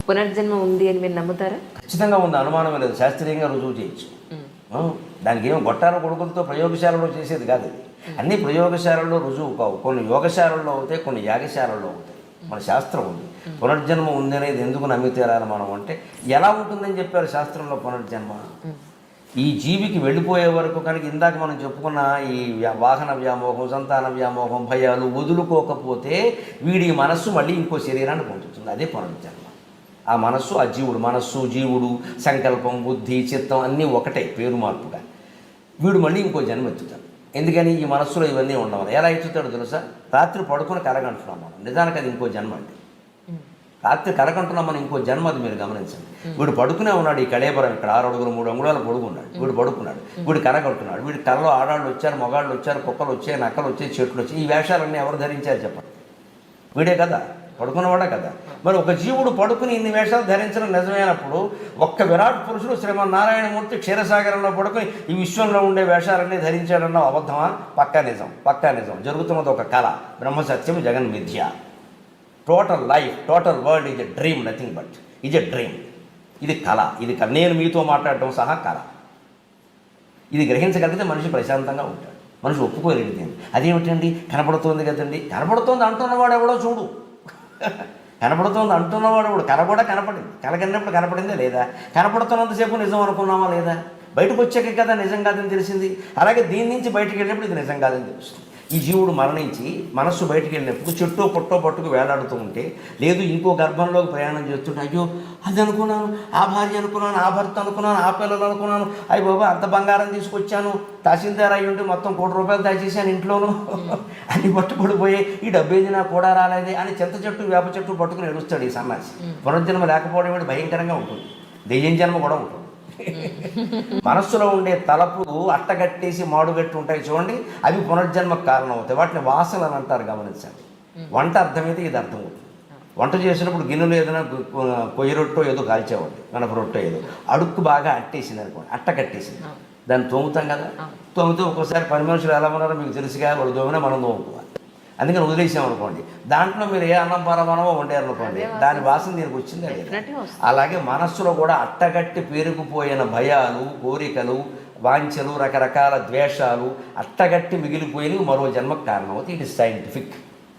పునర్జన్మ ఉంది అని మీరు నమ్ముతారా? ఖచ్చితంగా ఉంది, అనుమానం లేదు. శాస్త్రీయంగా రుజువు చేయొచ్చు. దానికి ఏమో గొట్టాల కొడుకులతో ప్రయోగశాలలో చేసేది కాదు ఇది. అన్ని ప్రయోగశాలల్లో రుజువు కావు. కొన్ని యోగశాలల్లో అవుతాయి, కొన్ని యాగశాలల్లో అవుతాయి. మన శాస్త్రం ఉంది. పునర్జన్మ ఉంది అనేది ఎందుకు నమ్మి తీరాలి మనం అంటే, ఎలా ఉంటుందని చెప్పారు శాస్త్రంలో పునర్జన్మ. ఈ జీవికి వెళ్ళిపోయే వరకు కనుక ఇందాక మనం చెప్పుకున్న ఈ వాహన వ్యామోహం, సంతాన వ్యామోహం, భయాలు వదులుకోకపోతే వీడి మనస్సు మళ్ళీ ఇంకో శరీరాన్ని పొందుతుంది. అదే పునర్జన్మ. ఆ మనస్సు, ఆ జీవుడు, మనస్సు జీవుడు, సంకల్పం, బుద్ధి, చిత్తం అన్నీ ఒకటే, పేరు మార్పుగా. వీడు మళ్ళీ ఇంకో జన్మ ఎత్తుతాడు. ఎందుకని? ఈ మనస్సులో ఇవన్నీ ఉండవాలి. ఎలా ఎత్తుతాడో తెలుసా? రాత్రి పడుకుని కలగంటున్నాం మనం, నిజానికి అది ఇంకో జన్మ అండి. రాత్రి కలగంటున్నాం మనం, ఇంకో జన్మ అది. మీరు గమనించండి. వీడు పడుకునే ఉన్నాడు, ఈ కళేబరం ఇక్కడ 6 అడుగులు 3 అంగుళాలు పొడుగున్నాడు. వీడు పడుకున్నాడు, వీడు కలగంటున్నాడు. వీడి కళలో ఆడాళ్ళు వచ్చారు, మగాళ్ళు వచ్చారు, కుక్కలు వచ్చాయి, నక్కలు వచ్చాయి, చెట్లు వచ్చాయి. ఈ వేషాలన్నీ ఎవరు ధరించారు చెప్పండి? వీడే కదా, పడుకున్నవాడే కదా. మరి ఒక జీవుడు పడుకుని ఇన్ని వేషాలు ధరించడం నిజమైనప్పుడు, ఒక్క విరాట్ పురుషుడు శ్రీమన్నారాయణమూర్తి క్షీరసాగరంలో పడుకుని ఈ విశ్వంలో ఉండే వేషాలన్నీ ధరించాడన్న అబద్ధమా? పక్కా నిజం, పక్కా నిజం. జరుగుతున్నది ఒక కళ. బ్రహ్మసత్యం, జగన్ మిథ్య. Total life, total world is a dream, nothing but is a dream. ఇది కళ, ఇది కళ. నేను మీతో మాట్లాడటం సహా కళ. ఇది గ్రహించగలిగితే మనిషి ప్రశాంతంగా ఉంటాడు. మనిషి ఒప్పుకోలేడు దీన్ని. అదేమిటండి, కనపడుతోంది కదండి. కనపడుతోంది అంటున్నవాడు ఎవడో చూడు. కనపడుతోంది అంటున్నవాడు ఎవడు? కళ కూడా కనపడింది. కళ కన్నప్పుడు కనపడిందే లేదా? కనపడుతున్నంతసేపు నిజం అనుకున్నామా లేదా? బయటకు వచ్చాక కదా నిజం కాదని తెలిసింది. అలాగే దీని నుంచి బయటకు వెళ్ళినప్పుడు ఇది నిజం కాదని తెలుస్తుంది. ఈ జీవుడు మరణించి మనస్సు బయటికి వెళ్ళినప్పుడు చెట్టో పొట్టో పట్టుకు వేలాడుతూ ఉంటే, లేదు ఇంకో గర్భంలోకి ప్రయాణం చేస్తుంటే, అయ్యో అది అనుకున్నాను, ఆ భార్య అనుకున్నాను, ఆ భర్త అనుకున్నాను, ఆ పిల్లలు అనుకున్నాను, అయ్యి బాబా అంత బంగారం తీసుకొచ్చాను, తహసీల్దార్ అయ్యి ఉంటే మొత్తం ₹1,00,00,000 దాచేసాను ఇంట్లోనూ, అన్ని పట్టుబడిపోయి ఈ డబ్బేది నాకు కూడా రాలేదే అని చింత చెట్టు, వేప చెట్టు పట్టుకుని ఏడుస్తాడు ఈ సన్నాసి. పునర్జన్మ లేకపోవడం ఏంటి భయంకరంగా ఉంటుంది. దెయ్యం జన్మ కూడా ఉంటుంది. మనస్సులో ఉండే తలపులు అట్టగట్టేసి మాడుగట్టి ఉంటాయి చూడండి, అవి పునర్జన్మకు కారణం అవుతాయి. వాటిని వాసనలు అని అంటారు. గమనించండి. వంట అర్థమైతే ఇది అర్థం అవుతుంది. వంట చేసినప్పుడు గిన్నెలు ఏదైనా కొయ్య రొట్టో ఏదో కాల్చేవాడి, గణప రొట్టో ఏదో అడుక్కు బాగా అట్టేసింది అనుకోండి, అట్ట కట్టేసింది. దాన్ని తోముతాం కదా, తోమితే ఒక్కోసారి పని మనుషులు ఎలా ఉన్నారో మీకు తెలుసుగా, వాళ్ళు తోమినా మనం తోముకోవాలి. అందుకని వదిలేసామనుకోండి, దాంట్లో మీరు ఏ అన్నం పరమానమో వండారనుకోండి, దాని వాసన దీనికి వచ్చిందే లేదా? అలాగే మనస్సులో కూడా అట్టగట్టి పేరుకుపోయిన భయాలు, కోరికలు, వాంఛలు, రకరకాల ద్వేషాలు అట్టగట్టి మిగిలిపోయినవి మరో జన్మకు కారణం అవుతుంది. It is scientific.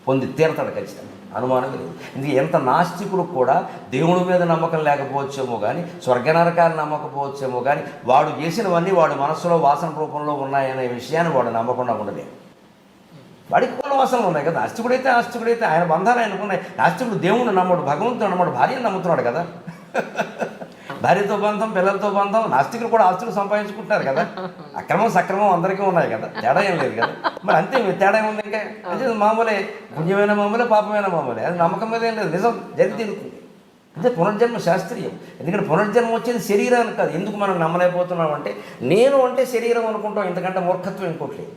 పొంది తీరతాడు ఖచ్చితంగా, అనుమానం లేదు. ఇది ఎంత నాస్తికులకు కూడా దేవుడి మీద నమ్మకం లేకపోవచ్చేమో కానీ, స్వర్గనరకాలు నమ్మకపోవచ్చేమో కానీ, వాడు చేసినవన్నీ వాడు మనస్సులో వాసన రూపంలో ఉన్నాయనే విషయాన్ని వాడు నమ్మకుండా ఉండలే. వాడికి కొన్ని వాసనలు ఉన్నాయి కదా. ఆస్తికుడైతే ఆయన బంధాలు ఆయనకున్నాయి. నాస్తికుడు దేవుణ్ణి నమ్మడు, భగవంతుడు నమ్మడు, భార్యను నమ్ముతున్నాడు కదా. భార్యతో బంధం, పిల్లలతో బంధం. నాస్తికులు కూడా ఆస్తులు సంపాదించుకుంటున్నారు కదా. అక్రమం సక్రమం అందరికీ ఉన్నాయి కదా, తేడా ఏం లేదు కదా. మరి అంతే, తేడా ఏముంది? ఇంకా అంటే మామూలే, పుణ్యమైన మామూలే, పాపమైన మామూలే. అది నమ్మకం మీద ఏం లేదు, నిజం జరిగి తీరుతుంది. అంటే పునర్జన్మ శాస్త్రీయం. ఎందుకంటే పునర్జన్మ వచ్చేది శరీరానికి కాదు. ఎందుకు మనం నమ్మలేకపోతున్నాం అంటే, నేను అంటే శరీరం అనుకుంటాం. ఇంతకంటే మూర్ఖత్వం ఇంకోట్లేదు.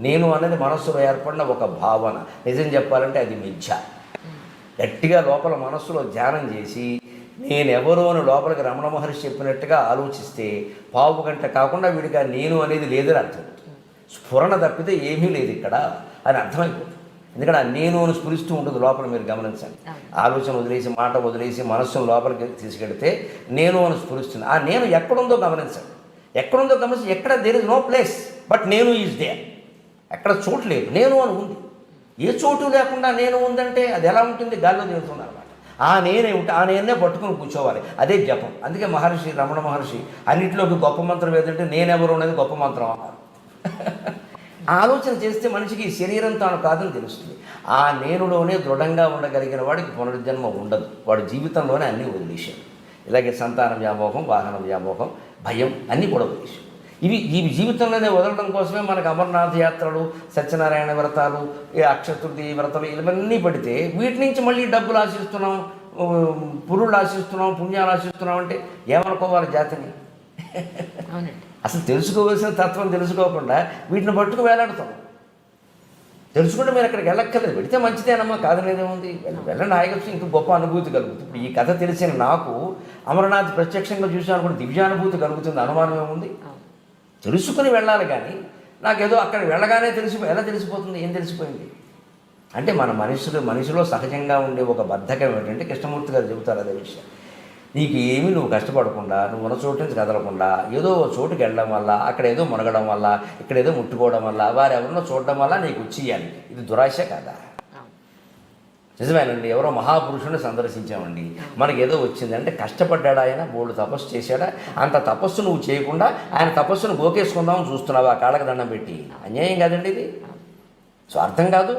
నేను అనేది మనస్సులో ఏర్పడిన ఒక భావన. నిజం చెప్పాలంటే అది మిథ్య. గట్టిగా లోపల మనస్సులో ధ్యానం చేసి నేనెవరో అని లోపలికి రమణ మహర్షి చెప్పినట్టుగా ఆలోచిస్తే పావు గంట కాకుండా వీడికి నేను అనేది లేదని అర్థం. స్ఫురణ తప్పితే ఏమీ లేదు ఇక్కడ అని అర్థమైపోతుంది. ఎందుకంటే ఆ నేను అని స్ఫురిస్తూ ఉంటుంది లోపల. మీరు గమనించండి. ఆలోచన వదిలేసి, మాట వదిలేసి మనస్సును లోపలికి తీసుకెడితే నేను అని స్ఫురిస్తుంది. ఆ నేను ఎక్కడుందో గమనించండి. ఎక్కడుందో గమనించి, ఎక్కడ there is no place but నేను ఈజ్ దేర్. ఎక్కడ చోటు లేదు, నేను అని ఉంది. ఏ చోటు లేకుండా నేను ఉందంటే అది ఎలా ఉంటుంది? గాల్లో తేలుతుంది అనమాట. ఆ నేనే ఉంటే ఆ నేనే పట్టుకుని కూర్చోవాలి. అదే జపం. అందుకే మహర్షి, రమణ మహర్షి అన్నింటిలోకి గొప్ప మంత్రం ఏదంటే నేనెవరు అనేది గొప్ప మంత్రం అన్నారు. ఆలోచన చేస్తే మనిషికి శరీరం తాను కాదని తెలుస్తుంది. ఆ నేనులోనే దృఢంగా ఉండగలిగిన వాడికి పునర్జన్మ ఉండదు. వాడు జీవితంలోనే అన్నీ వదిలేశాడు. ఇలాగే సంతాన వ్యామోహం, వాహన వ్యామోహం, భయం అన్నీ కూడా వదిలేశాడు. ఈ జీవితంలోనే వదలడం కోసమే మనకు అమర్నాథ్ యాత్రలు, సత్యనారాయణ వ్రతాలు, అక్షతృతి వ్రతాలు ఇవన్నీ పడితే వీటి నుంచి మళ్ళీ డబ్బులు ఆశిస్తున్నాం, పురుళ్ళు ఆశిస్తున్నాం, పుణ్యాలు ఆశిస్తున్నాం అంటే ఏమనుకోవాలి జాతిని? అసలు తెలుసుకోవాల్సిన తత్వం తెలుసుకోకుండా వీటిని పట్టుకు వేలాడుతాం. తెలుసుకుంటే మీరు అక్కడికి వెళ్ళక్కర్లేదు. వెళితే మంచిదేనమ్మా, కాదనేదేముంది, వెళ్ళండి. హాయిగా ఇంకా గొప్ప అనుభూతి కలుగుతుంది. ఇప్పుడు ఈ కథ తెలిసిన నాకు అమరనాథ్ ప్రత్యక్షంగా చూసాను కూడా దివ్యానుభూతి కలుగుతుంది. అనుమానం ఏముంది? తెలుసుకుని వెళ్ళాలి. కానీ నాకేదో అక్కడ వెళ్ళగానే ఎలా తెలిసిపోతుంది? ఏం తెలిసిపోయింది? అంటే మన మనిషిలో సహజంగా ఉండే ఒక బద్ధకం ఏంటంటే కృష్ణమూర్తి గారు చెబుతారు అదే విషయం. నీకు ఏమీ నువ్వు కష్టపడకుండా, నువ్వు ఉన్న చోటు నుంచి కదలకుండా, ఏదో చోటుకి వెళ్ళడం వల్ల, అక్కడ ఏదో మునగడం వల్ల, ఇక్కడ ఏదో ముట్టుకోవడం వల్ల, వారు ఎవరినో చూడడం వల్ల నీకు వచ్చేయాలి. ఇది దురాశ కదా? నిజమేనండి. ఎవరో మహాపురుషుని సందర్శించామండి, మనకి ఏదో వచ్చింది అంటే కష్టపడ్డాడు ఆయన, బోల్డు తపస్సు చేశాడా? అంత తపస్సు నువ్వు చేయకుండా ఆయన తపస్సును గోకేసుకుందామని చూస్తున్నావు ఆ కాళ్ళకి దండం పెట్టి. అన్యాయం కాదండి ఇది, స్వార్థం కాదు.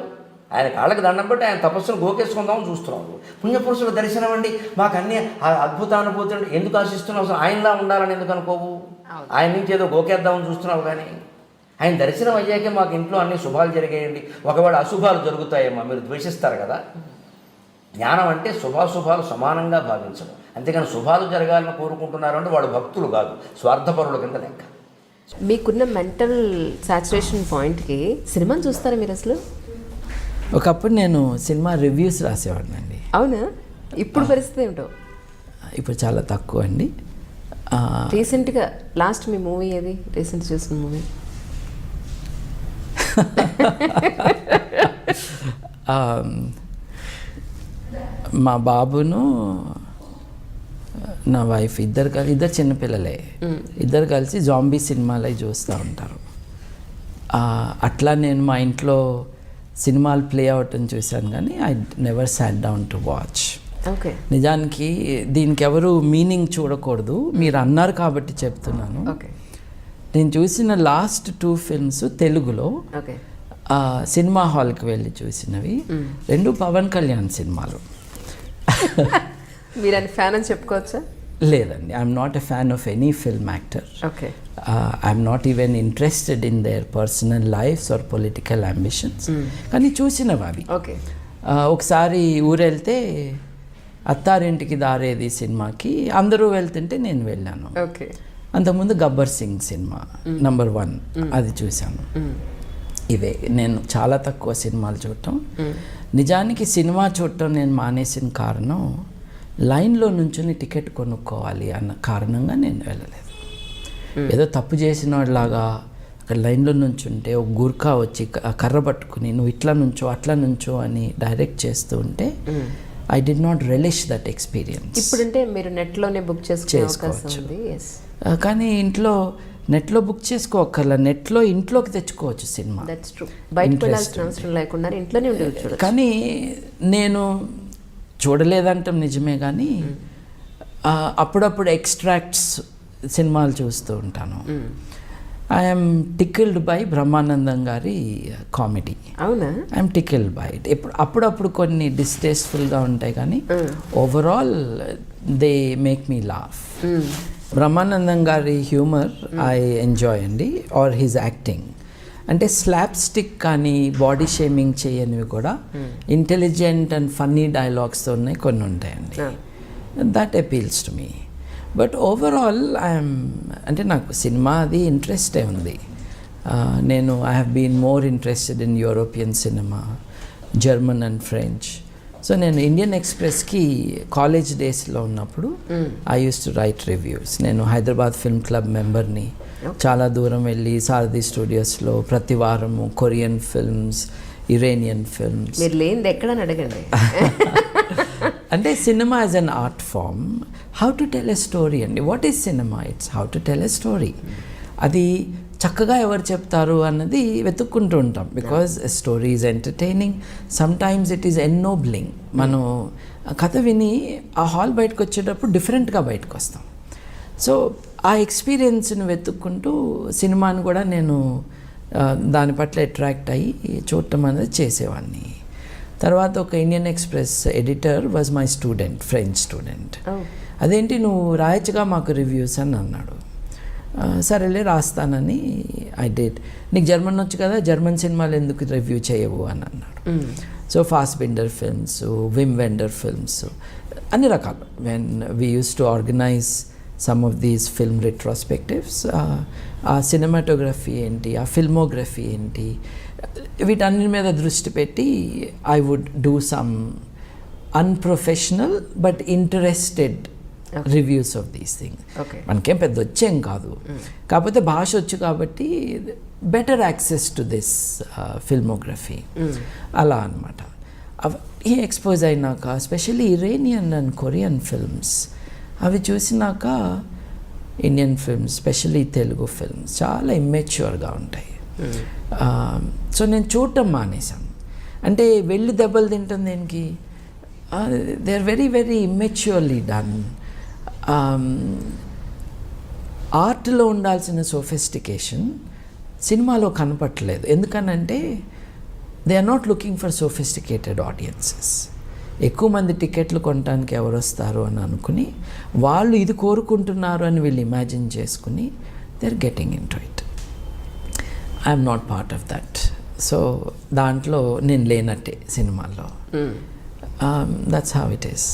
ఆయన కాళ్ళకి దండం పెట్టి ఆయన తపస్సును గోకేసుకుందామని చూస్తున్నావు. పుణ్యపురుషుల దర్శనం అండి, మాకు అన్ని అద్భుతానుభూతులు ఎందుకు ఆశిస్తున్నావు? అసలు ఆయనలా ఉండాలని ఎందుకు అనుకోవు? ఆయన నుంచి ఏదో గోకేద్దామని చూస్తున్నావు. కానీ ఆయన దర్శనం అయ్యాకే మాకు ఇంట్లో అన్ని శుభాలు జరిగాయండి, ఒకవేళ అశుభాలు జరుగుతాయేమో మీరు ద్వేషిస్తారు కదా. జ్ఞానం అంటే శుభాశుభాలు సమానంగా భావించడం, అంతేగాని శుభాలు జరగాలని కోరుకుంటున్నారు అంటే వాడు భక్తులు కాదు, స్వార్థపరుల కింద లెక్క. మీకున్న మెంటల్ సాచురేషన్ పాయింట్కి సినిమాని చూస్తారా మీరు అసలు? ఒకప్పుడు నేను సినిమా రివ్యూస్ రాసేవాడిని అండి. అవునా? ఇప్పుడు పరిస్థితి ఏమిటో? ఇప్పుడు చాలా తక్కువ అండి. రీసెంట్గా లాస్ట్ మీ మూవీ ఏది? రీసెంట్ చూసిన మూవీ? మా బాబును నా వైఫ్ ఇద్దరు చిన్నపిల్లలే, ఇద్దరు కలిసి జాంబీ సినిమాలు అవి చూస్తూ ఉంటారు. అట్లా నేను మా ఇంట్లో సినిమాలు ప్లే అవటం చూశాను, కానీ I never sat down to watch. Okay. నిజానికి దీనికి ఎవరు మీనింగ్ చూడకూడదు, మీరు అన్నారు కాబట్టి చెప్తున్నాను. ఓకే. నేను చూసిన లాస్ట్ 2 ఫిల్మ్స్ తెలుగులో సినిమా హాల్కి వెళ్ళి చూసినవి, 2 పవన్ కళ్యాణ్ సినిమాలు. మీరు ఆయన ఫ్యాన్ అని చెప్పుకోవచ్చా? లేదండి, I'm not a fan of any film actor. Okay. I'm not even interested in their personal lifes or political ambitions. కానీ చూసినవి అవి. ఓకే. ఒకసారి ఊరెళ్తే అత్తారింటికి దారేది సినిమాకి అందరూ వెళ్తుంటే నేను వెళ్ళాను. ఓకే. అంతకుముందు గబ్బర్ సింగ్ సినిమా నంబర్ 1 అది చూశాను. ఇవే నేను చాలా తక్కువ సినిమాలు చూడటం. నిజానికి సినిమా చూడటం నేను మానేసిన కారణం లైన్లో నుంచుని టికెట్ కొనుక్కోవాలి అన్న కారణంగా నేను వెళ్ళలేదు. ఏదో తప్పు చేసిన వాళ్ళలాగా అక్కడ లైన్లో నుంచుంటే ఒక గుర్ఖా వచ్చి కర్ర పట్టుకుని నువ్వు ఇట్లా నుంచో అట్లా నుంచో అని డైరెక్ట్ చేస్తూ ఉంటే I did not relish that experience. ఇప్పుడంటే మీరు నెట్లోనే బుక్ చేసుకోవచ్చు. కానీ ఇంట్లో నెట్లో బుక్ చేసుకోవక్కర్లా, నెట్లో ఇంట్లోకి తెచ్చుకోవచ్చు సినిమా. కానీ నేను చూడలేదంటాం నిజమే, కానీ అప్పుడప్పుడు ఎక్స్ట్రాక్ట్స్ సినిమాలు చూస్తూ ఉంటాను. ఐఎమ్ టికిల్డ్ బై బ్రహ్మానందం గారి కామెడీ. అవునా? I'm tickled by it. అప్పుడప్పుడు కొన్ని డిస్టేస్ఫుల్గా ఉంటాయి, కానీ overall they make me laugh. Brahmanandam గారి హ్యూమర్ ఐ ఎంజాయ్ అండి, ఆర్ హిజ్ యాక్టింగ్. అంటే స్లాప్ స్టిక్ కానీ బాడీ షేమింగ్ చేయనివి కూడా ఇంటెలిజెంట్ అండ్ ఫన్నీ డైలాగ్స్తో ఉన్నాయి, కొన్ని ఉంటాయండి. That appeals to me. But overall అంటే నాకు సినిమా అది ఇంట్రెస్టే ఉంది. నేను I have been more interested in European cinema, German and French. So నేను ఇండియన్ ఎక్స్ప్రెస్కి కాలేజ్ డేస్లో ఉన్నప్పుడు I use to right reviews. నేను హైదరాబాద్ ఫిల్మ్ క్లబ్ మెంబర్ని. చాలా దూరం వెళ్ళి సారథి స్టూడియోస్లో ప్రతి వారము కొరియన్ ఫిల్మ్స్, ఇరానియన్ ఫిల్మ్స్. మీరు లేనిది ఎక్కడని అడగండి. అంటే cinema as an art form, how to tell a story అండి. What is cinema? It's how to tell a story. అది చక్కగా ఎవరు చెప్తారు అన్నది వెతుక్కుంటూ ఉంటాం. Because story is entertaining, sometimes it is ennobling. మనం కథ విని ఆ హాల్ బయటకు వచ్చేటప్పుడు డిఫరెంట్గా బయటకు వస్తాం. సో ఆ ఎక్స్పీరియన్స్ని వెతుక్కుంటూ సినిమాని కూడా నేను దాని పట్ల అట్రాక్ట్ అయ్యి చూడటం అనేది చేసేవాడిని. తర్వాత ఒక Indian Express editor was my student, French student. అదేంటి నువ్వు రాయచ్చుగా మాకు రివ్యూస్ అని అన్నాడు. సరేలే రాస్తానని ఐ డిడ్. నీకు జర్మన్ వచ్చు కదా, జర్మన్ సినిమాలు ఎందుకు రివ్యూ చేయవు అని అన్నాడు. So Fassbinder films, Wim Wender films, అన్ని రకాలు. When we use to organise some of these film retrospectives, ఆ సినిమాటోగ్రఫీ ఏంటి, ఆ ఫిల్మోగ్రఫీ ఏంటి, వీటన్నిటి మీద దృష్టి పెట్టి I would do some unprofessional but interested reviews of these things. Okay. మనకేం పెద్ద వచ్చేం కాదు, కాకపోతే భాష వచ్చు కాబట్టి better access to this filmography అలా అనమాట. ఈ ఎక్స్పోజ్ అయినాక specially Iranian and Korean films అవి చూసినాక Indian films specially Telugu films చాలా ఇమ్మెచ్యూర్గా ఉంటాయి. సో నేను చూడటం మానేశాను. అంటే వెళ్ళి దెబ్బలు తింటాం దేనికి, they are very very immaturely done. ఆర్ట్లో ఉండాల్సిన సోఫిస్టికేషన్ సినిమాలో కనపట్లేదు. ఎందుకనంటే they are not looking for sophisticated audiences. ఎక్కువ మంది టికెట్లు కొనడానికి ఎవరు వస్తారు అని అనుకుని వాళ్ళు ఇది కోరుకుంటున్నారు అని వీళ్ళు ఇమాజిన్ చేసుకుని they are getting into it. I'm not part of that. So దాంట్లో నేను లేనట్టే సినిమాల్లో. That's how it is.